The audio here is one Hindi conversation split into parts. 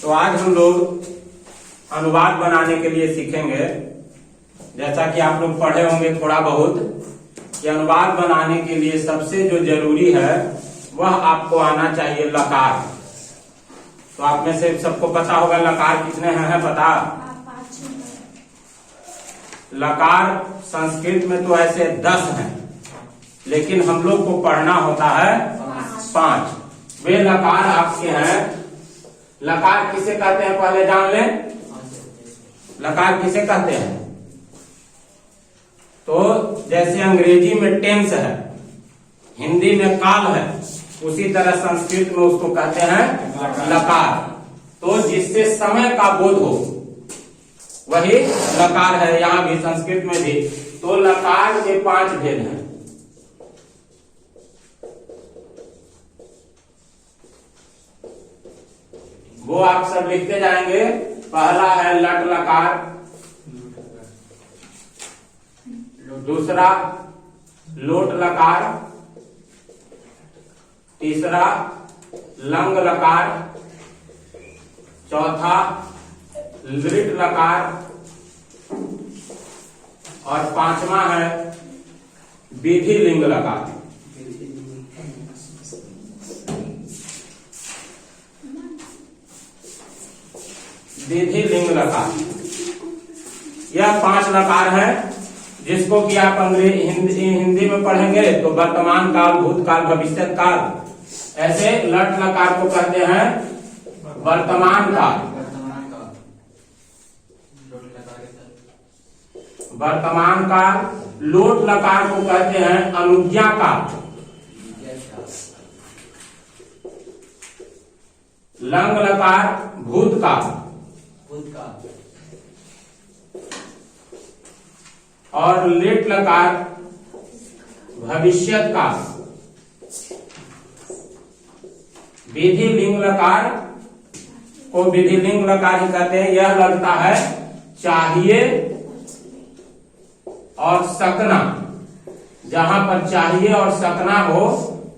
तो आज हम लोग अनुवाद बनाने के लिए सीखेंगे। जैसा कि आप लोग पढ़े होंगे थोड़ा बहुत कि अनुवाद बनाने के लिए सबसे जो जरूरी है वह आपको आना चाहिए लकार। तो आप में से सबको पता होगा लकार कितने हैं पता? लकार संस्कृत में तो ऐसे 10 हैं, लेकिन हम लोग को पढ़ना होता है 5। वे लकार आपके हैं। लकार किसे कहते हैं पहले जान लें। लकार किसे कहते हैं? तो जैसे अंग्रेजी में टेंस है, हिंदी में काल है, उसी तरह संस्कृत में उसको कहते हैं लकार। तो जिससे समय का बोध हो वही लकार है। यहाँ भी संस्कृत में भी तो लकार के 5 भेद हैं। वो आप सब लिखते जाएंगे। पहला है लट लकार, दूसरा लोट लकार, तीसरा लंग लकार, चौथा लृट लकार और 5वां है विधि लिंग लकार। विधि लिंग लकार यह 5 लकार है, जिसको कि आप हिंदी में पढ़ेंगे तो वर्तमान काल, भूतकाल, भविष्य काल। ऐसे लट लकार को कहते हैं वर्तमान काल। वर्तमान काल। लोट लकार को कहते हैं अनुज्ञा काल। लंग लकार भूतकाल और लिट लकार भविष्यत काल। विधि लिंग लकार को विधि लिंग लकार ही कहते हैं। यह लगता है चाहिए और सकना। जहां पर चाहिए और सकना हो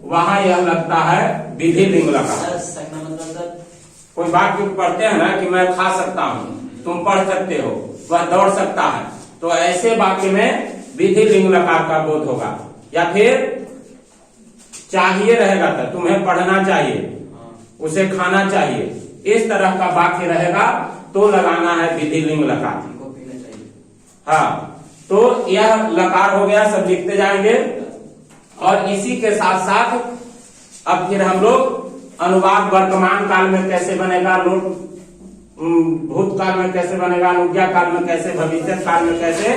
वहां यह लगता है विधि लिंग लकार। कोई वाक्य पढ़ते हैं ना कि मैं खा सकता हूं, तुम पढ़ सकते हो, वह दौड़ सकता है, तो ऐसे वाक्य में विधि लिंग लकार का बोध होगा। या फिर चाहिए रहेगा तो तुम्हें पढ़ना चाहिए, उसे खाना चाहिए, इस तरह का वाक्य रहेगा तो लगाना है विधि लिंग लकार। हाँ, तो यह लकार हो गया। सब लिखते जाएंगे। और इसी के साथ साथ अब फिर हम लोग अनुवाद वर्तमान काल में कैसे बनेगा, लोट भूतकाल में कैसे बनेगा, अनुज्ञा काल में कैसे, भविष्य काल में कैसे,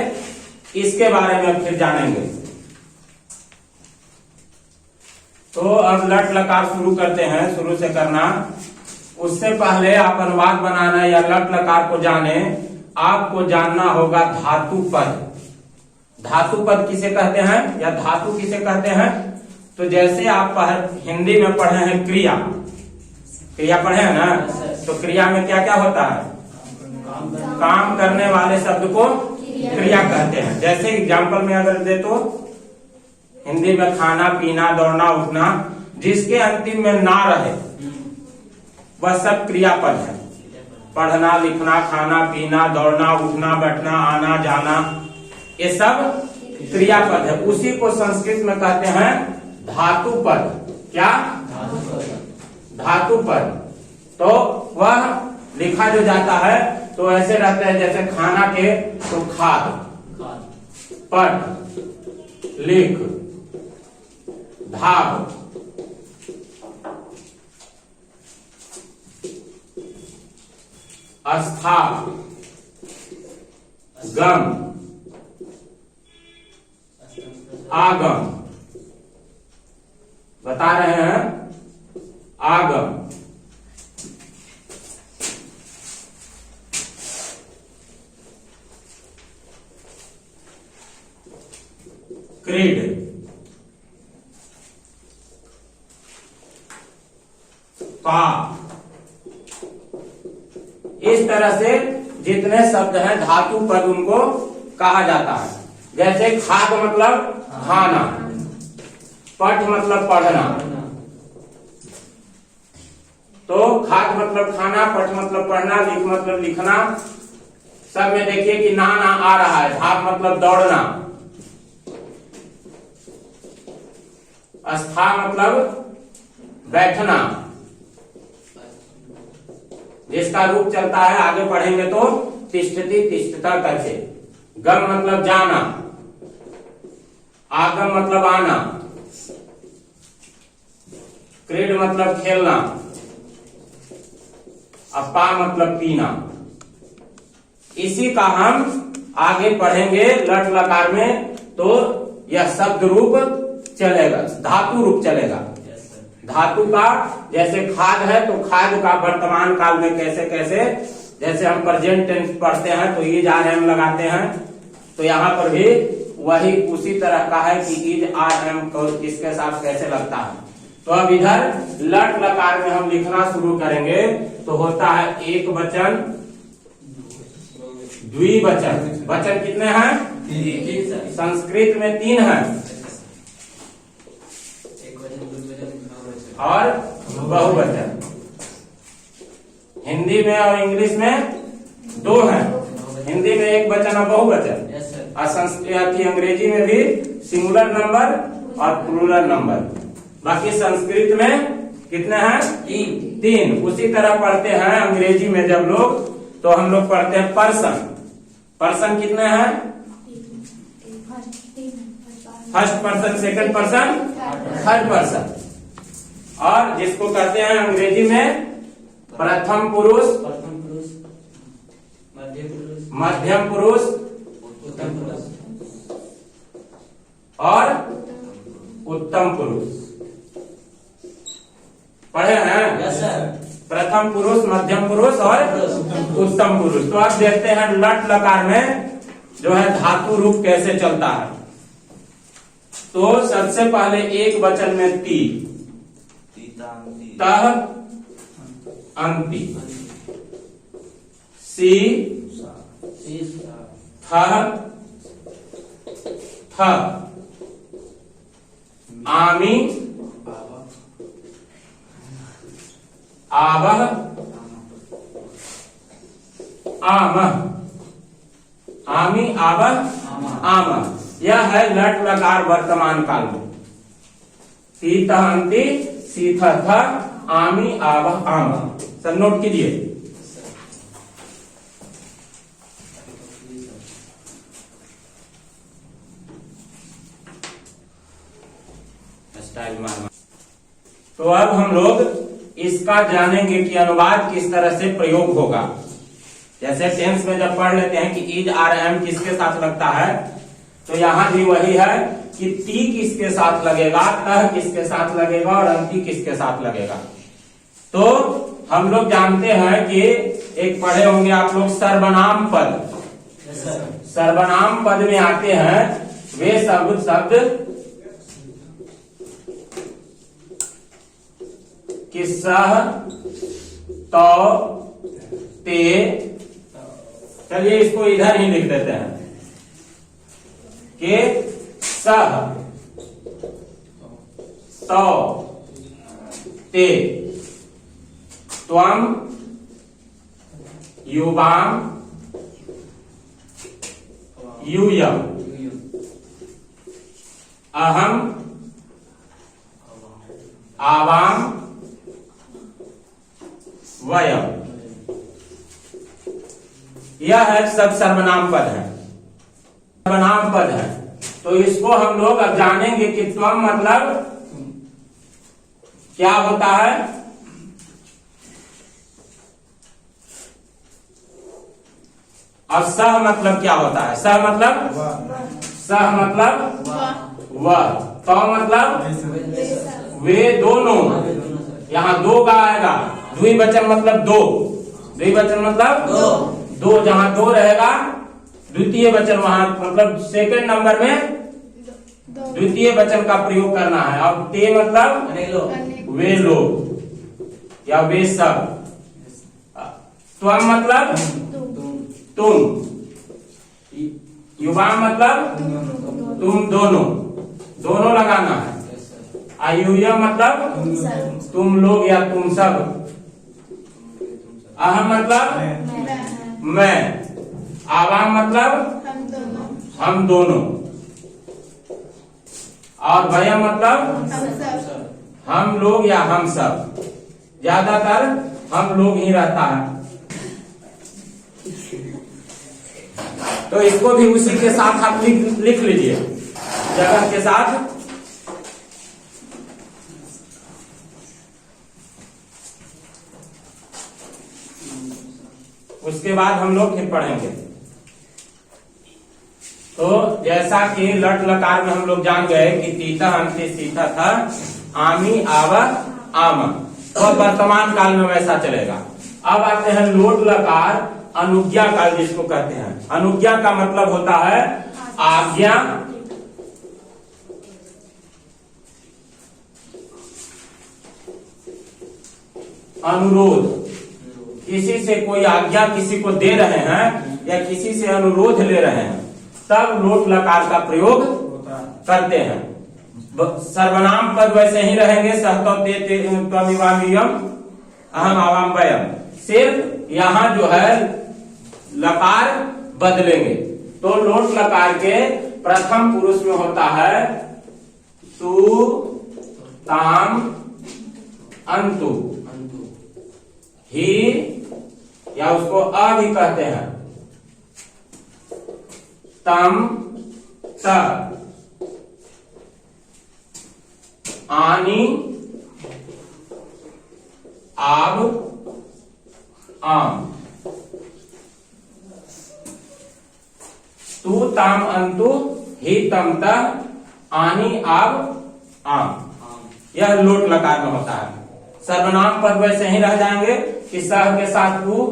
इसके बारे में फिर जानेंगे। तो अब लट लकार शुरू करते हैं, शुरू से करना। उससे पहले आप अनुवाद बनाना या लट लकार को जाने, आपको जानना होगा धातु पद। धातु पद किसे कहते हैं या धातु किसे कहते हैं? तो जैसे आप हिंदी में पढ़े हैं क्रिया, क्रिया पढ़े हैं ना, तो क्रिया में क्या क्या होता है? काम करने वाले शब्द को क्रिया कहते हैं। जैसे एग्जाम्पल में अगर दे तो हिंदी में खाना, पीना, दौड़ना, उठना, जिसके अंतिम में ना रहे वह सब क्रियापद है। पढ़ना, लिखना, खाना, पीना, दौड़ना, उठना, बैठना, आना, जाना, ये सब क्रियापद है। उसी को संस्कृत में कहते हैं धातु पद। क्या? धातु पद। तो वह लिखा जो जाता है तो ऐसे रहते हैं जैसे खाना के तो खाद, पट, लिख, धाग, अस्था, गम, आगम। बता रहे हैं आगम। क्रीड, का। इस तरह से जितने शब्द हैं धातु पद उनको कहा जाता है। जैसे खाद मतलब खाना, पठ मतलब पढ़ना, तो खाद मतलब खाना, पठ मतलब पढ़ना, लिख मतलब लिखना। सब में देखिए कि ना ना आ रहा है। धाप मतलब दौड़ना, स्था मतलब बैठना, जिसका रूप चलता है आगे पढ़ेंगे तो तिष्ठति तिष्ठता करके। गम मतलब जाना, आगम मतलब आना, क्रीड मतलब खेलना, अपा मतलब पीना। इसी का हम आगे पढ़ेंगे लट लकार में, तो यह शब्द रूप चलेगा, धातु रूप चलेगा। धातु का जैसे खाद है तो खाद का वर्तमान काल में कैसे कैसे, जैसे हम प्रेजेंट टेंस पढ़ते हैं तो इज आर एम लगाते हैं, तो यहाँ पर भी वही उसी तरह का है कि इज आर एम किसके साथ कैसे लगता है। तो अब इधर लट लकार में हम लिखना शुरू करेंगे तो होता है एक वचन, द्विवचन। वचन कितने हैं? संस्कृत में 3 हैं और बहुवचन। हिंदी में और इंग्लिश में 2 हैं। हिंदी में एक वचन और बहुवचन, और संस्कृत अंग्रेजी में भी सिंगुलर नंबर और प्लूरल नंबर। बाकी संस्कृत में कितने हैं? 3। उसी तरह पढ़ते हैं अंग्रेजी में जब लोग, तो हम लोग पढ़ते हैं पर्सन। पर्सन कितने हैं? First person, second person, third person. और जिसको कहते हैं अंग्रेजी में प्रथम पुरुष, मध्यम पुरुष और उत्तम पुरुष। पढ़े हैं? Yes sir. प्रथम पुरुष, मध्यम पुरुष और उत्तम पुरुष। तो अब देखते हैं लट लकार में जो है धातु रूप कैसे चलता है। तो सबसे पहले एक वचन में ती, तह अंति, सी थ थ, आमी आवह आमह, आमी आवह आमह। यह है लट लकार वर्तमान काल में। ती तह अंति, सी थ थ, आमी आवह आमह। सब नोट कीजिए। स्टाइल मारना। तो अब हम लोग इसका जानेंगे कि अनुवाद किस तरह से प्रयोग होगा। जैसे टेंस में जब पढ़ लेते हैं कि इज आर एम किसके साथ लगता है, तो यहां भी वही है कि ती किसके साथ लगेगा, तह किसके साथ लगेगा और अंति किसके साथ लगेगा। तो हम लोग जानते हैं कि एक पढ़े होंगे आप लोग सर्वनाम पद। सर्वनाम पद में आते हैं वे शब्द कि सह, तो, ते। चलिए इसको इधर ही लिख देते हैं कि सह, तो, ते, त्वम, युवाम, यूयम, अहम, आवाम, वयम। यह है सब सर्वनाम पद है, सर्वनाम पद है। तो इसको हम लोग अब जानेंगे कि त्वम मतलब क्या होता है, और सह मतलब क्या होता है। सह मतलब वह, तो मतलब वे दोनों। यहाँ दो का आएगा, द्विवचन मतलब दो, द्विवचन मतलब दो। जहां दो रहेगा द्वितीय वचन वहां मतलब सेकंड नंबर में द्वितीय वचन का प्रयोग करना है। और ते मतलब वे लोग या वे सब। त्वम मतलब तुम, युवा मतलब तुम दोनों, दोनों लगाना है। आयुयम मतलब तुम लोग या तुम सब, अहम मतलब मैं, आवाम मतलब हम दोनों, और वयम मतलब हम लोग या हम सब। ज्यादातर हम लोग ही रहता है। तो इसको भी उसी के साथ आप लिख लीजिए, जगह के साथ। उसके बाद हम लोग फिर पढ़ेंगे। तो जैसा कि लट लकार में हम लोग जान गए कि तीता अंति सीता था, आमी आव आम, तो वर्तमान काल में वैसा चलेगा। अब आते हैं लोट लकार अनुज्ञा काल जिसको कहते हैं। अनुज्ञा का मतलब होता है आज्ञा, अनुरोध। किसी से कोई आज्ञा किसी को दे रहे हैं या किसी से अनुरोध ले रहे हैं, तब लोट लकार का प्रयोग करते हैं। सर्वनाम पद वैसे ही रहेंगे, सहतव ते त्वमिवामियम अहम आवाम वयम। सिर्फ यहाँ जो है लकार बदलेंगे। तो लोट लकार के प्रथम पुरुष में होता है तू, ताम, अंतु, ही, या उसको अ भी कहते हैं, तम, त, आनी, आब, आम। तू, ताम, अंतु, ही, तम, त, आनी, आब, आम। यह लोट लकार में होता है। सर्वनाम पद वैसे ही रह जाएंगे कि सह के साथ तू,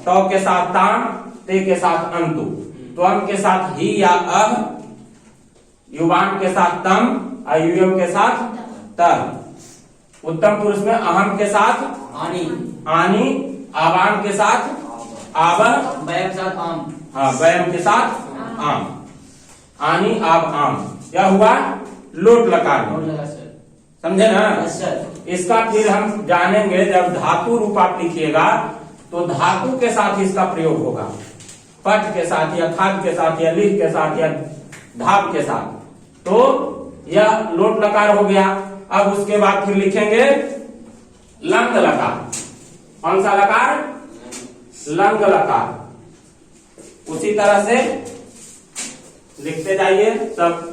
तौ के साथ ताम, ते के साथ अंतु, त्वम के साथ ही या अह, युवान के साथ तम, अयुयम के साथ तम। उत्तम पुरुष में अहम के साथ आनी, आनी, आवाम के साथ आव, वयम के साथ आम। हाँ, वयम के साथ आम, आनी, आब, आम। यह हुआ लोट लकार में, समझे ना? इसका फिर हम जानेंगे जब धातु रूप आप लिखिएगा तो धातु के साथ इसका प्रयोग होगा, पट के साथ या खाद के साथ या लिख के साथ या धाप के साथ। तो यह लोट लकार हो गया। अब उसके बाद फिर लिखेंगे लंग लकार। कौन सा लकार? लंग लकार। उसी तरह से लिखते जाइए सब।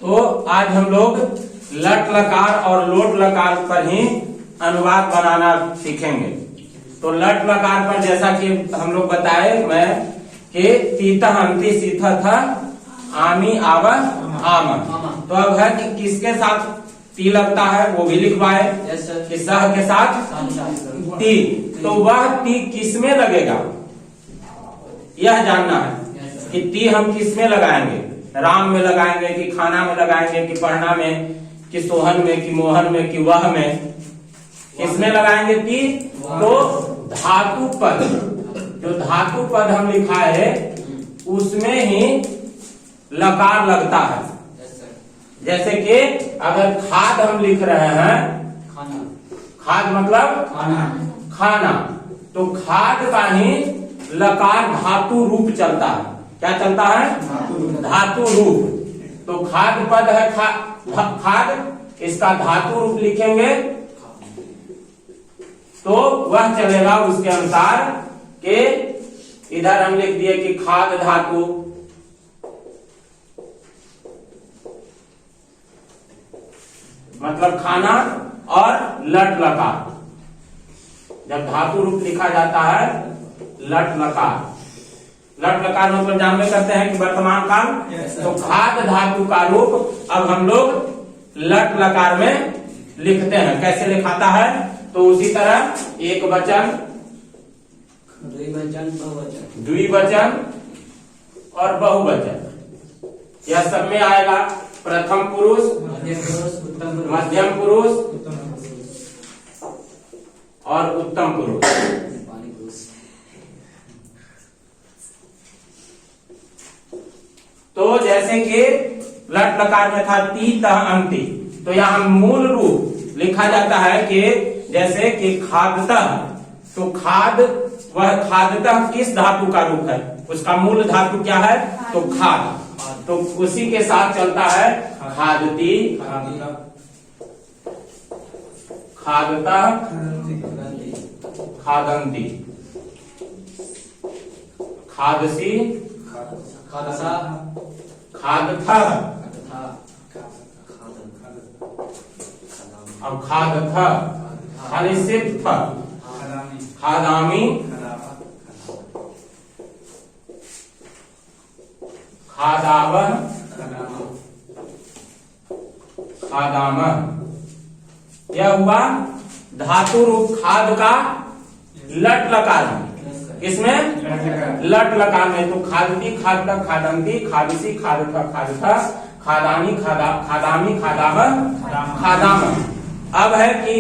तो आज हम लोग लट लकार और लोट लकार पर ही अनुवाद बनाना सीखेंगे। तो लट लकार पर जैसा कि हम लोग बताए मैं कि तीता अंति सीथा था, आमी आव आम। तो अब है कि किसके साथ ती लगता है वो भी लिखवाए, कि सह के साथ ती। तो वह ती किसमें लगेगा यह जानना है कि ती हम किसमें लगाएंगे। राम में लगाएंगे कि खाना में लगाएंगे कि पढ़ना में कि सोहन में कि मोहन में कि वह में, किसमें लगाएंगे ती? तो धातु पद, जो धातु पद हम लिखा है उसमें ही लकार लगता है। जैसे कि अगर खाद हम लिख रहे हैं, खाद मतलब खाना, तो खाद का ही लकार धातु रूप चलता है। क्या चलता है? धातु रूप। तो खाद पद है खाद, इसका धातु रूप लिखेंगे तो वह चलेगा उसके अनुसार कि इधर हम लिख दिए कि खाद धातु, मतलब खाना, और लट लकार। जब धातु रूप लिखा जाता है लट लकार, लट लकार मतलब जानवे करते हैं कि वर्तमान काल। तो खाद धातु का रूप अब हम लोग लट लकार में लिखते हैं। कैसे लिखाता है? तो उसी तरह एक वचन, द्विवचन और बहुवचन, यह सब में आएगा। प्रथम पुरुष, मध्यम पुरुष और उत्तम पुरुष। के लट लकार में था ती तह अंति, तो यहाँ मूल रूप लिखा जाता है कि जैसे कि खादतः, तो खाद, वह खादतः किस धातु का रूप है, उसका मूल धातु क्या है, तो खाद, तो उसी के साथ चलता है खादती, खादता, खादंती, खादसी, खादसा, खादथा, अब खादथा, खाली सिर्फ था, खादामी, खादावह, खादामह, यह हुआ धातु रूप खाद का लट लकार में। किसमें? लट लकार में। तो खादती, खादता, खादंती, खादसी, खादथा, खादथा, खादानी, खादामी, खादावह, खादामह। अब है कि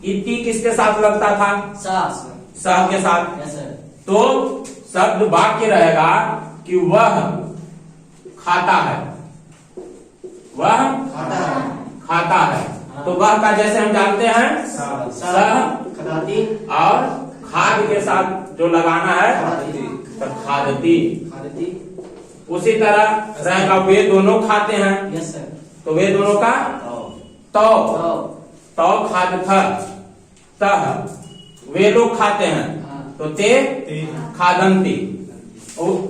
इति किसके साथ लगता था? स के साथ। तो शब्द वाक्य रहेगा कि वह खाता है, वह खाता है। तो वह का जैसे हम जानते हैं स, और खाद के साथ जो लगाना है तो खादती। उसी तरह रहेगा वे दोनों खाते हैं, तो वे दोनों का तो खाद था, तह वे लोग खाते हैं, तो ते खादंती।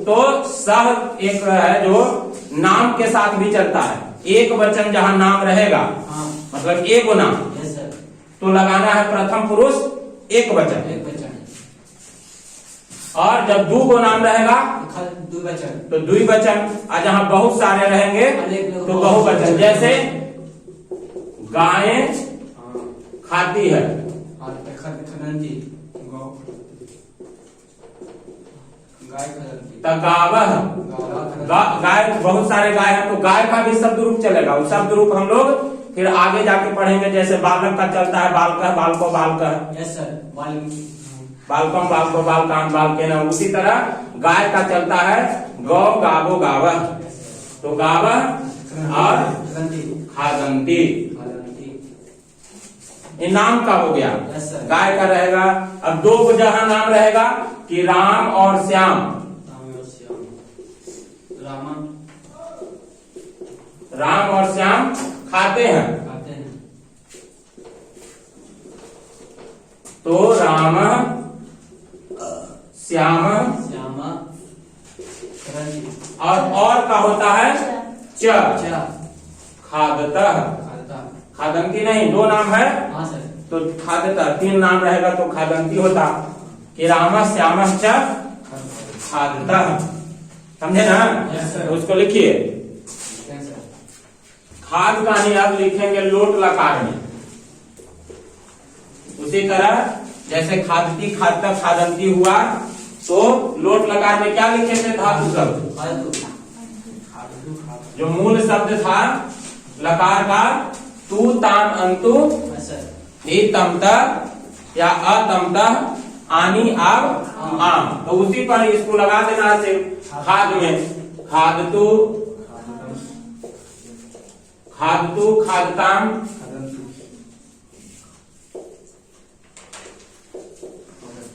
तो सह एक है जो नाम के साथ भी चलता है, एक वचन जहां नाम रहेगा, मतलब एक नाम, तो लगाना है प्रथम पुरुष एक वचन, और जब दो को नाम रहेगा तो द्विवचन, और जहां बहुत सारे रहेंगे तो बहुवचन। जैसे गायें खाती है, गावह, गाय, बहुत सारे गाय हैं, तो गाय का भी शब्द रूप चलेगा। वो शब्द रूप हम लोग फिर आगे जाके पढ़ेंगे, जैसे बालक का चलता है बालकः, बालको, बालकः, बालकम, बालको, बालकान, बालकेन। उसी तरह गाय का चलता है गौ, गावो, गावह, तो गावह और खादंती, ये नाम का हो गया, गाय का रहेगा। अब दो को जहां नाम रहेगा कि राम और श्याम, राम और श्याम खाते हैं, तो राम श्याम, और का होता है च, खादतः, खादंती नहीं, दो नाम है तो खादतः, तीन नाम रहेगा तो खादंती होता, कि राम श्याम च खादतः। समझे ना? तो उसको लिखिए। खाद का ही अब लिखेंगे लोट लकार में। उसी तरह जैसे खादती, खादता, खादंती हुआ, तो लोट लकार में क्या लिखे थे? धातु शब्द, जो मूल शब्द था लकार का, तू, ताम, अंतु, ही, तमता या अतमता, आनी, आव, आम, तो उसी पर इसको लगा देना है सिर्फ खाद में। खादतु, खादतु, खादताम,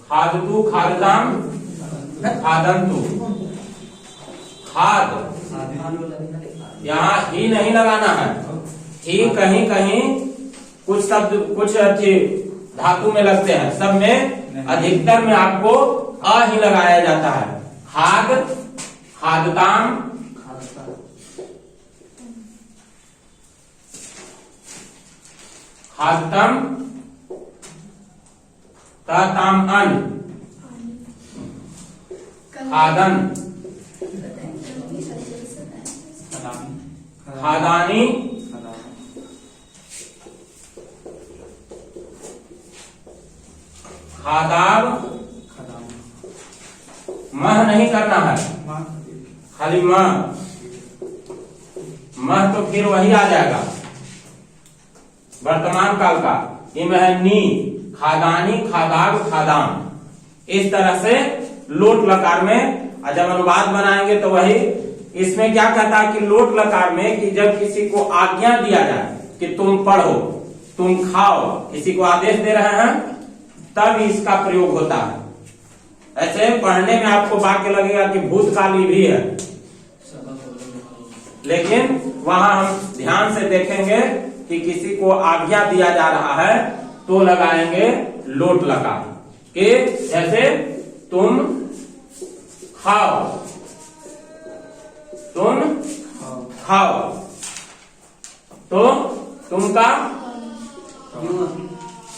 खादतु, खादताम, खादंतु। खाद, यहाँ ही नहीं लगाना है, ही कहीं कहीं कुछ शब्द, कुछ अच्छे धातु में लगते हैं, सब में अधिकतर में आपको अ ही लगाया जाता है। खाद, खादताम, खादतम, ताम, अन, खादन, खादानी, खादाब, मह नहीं करना है, खाली मह तो फिर वही आ जाएगा वर्तमान काल का। इनमें है नी, खादानी, खादाब, खादाम। इस तरह से लोट लकार में जब अनुवाद बनाएंगे तो वही इसमें क्या कहता है कि लोट लकार में कि जब किसी को आज्ञा दिया जाए कि तुम पढ़ो, तुम खाओ, किसी को आदेश दे रहे हैं, तब इसका प्रयोग होता है। ऐसे पढ़ने में आपको वाक्य लगेगा कि भूतकाली भी है, लेकिन वहां हम ध्यान से देखेंगे कि किसी को आज्ञा दिया जा रहा है तो लगाएंगे लोट लकार कि जैसे तुम खाओ, तुम खाओ, तो तुम का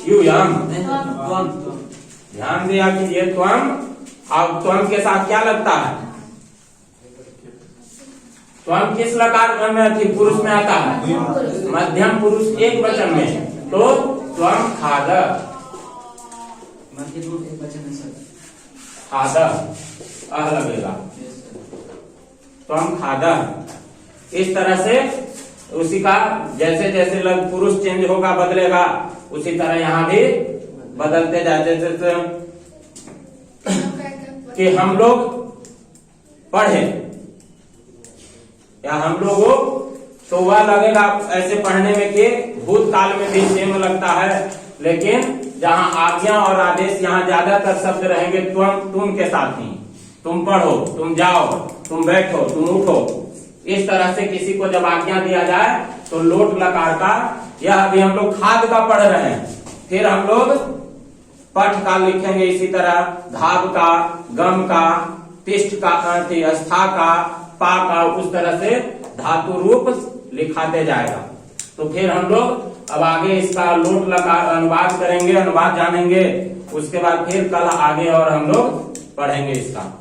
यूयम, ध्यान दिया कि ये त्वम, अब त्वम के साथ क्या लगता है? त्वम किस लकार में थी? पुरुष में आता है, मध्यम पुरुष एक वचन में, तो त्वम खाद, खाद अह लगेगा, त्वम खाद। इस तरह से उसी का जैसे जैसे लग पुरुष चेंज होगा, बदलेगा, उसी तरह यहाँ भी बदलते जाते, जैसे कि हम लोग पढ़े या हम लोगों, तो वह लगेगा ऐसे पढ़ने में कि भूतकाल में भी सेम लगता है, लेकिन जहाँ आज्ञा और आदेश यहाँ ज्यादातर शब्द रहेंगे तुम के साथ ही, तुम पढ़ो, तुम जाओ, तुम बैठो, तुम उठो। इस तरह से किसी को जब आज्ञा दिया जाए तो लोट लकार का, यह अभी हम लोग खाद का पढ़ रहे हैं, फिर हम लोग पठ का लिखेंगे, इसी तरह धाब का, गम का, तिष्ठ का, स्था का, पा का, उस तरह से धातु रूप लिखाते जाएगा। तो फिर हम लोग अब आगे इसका लोट लकार अनुवाद करेंगे, अनुवाद जानेंगे, उसके बाद फिर कल आगे और हम लोग पढ़ेंगे इसका।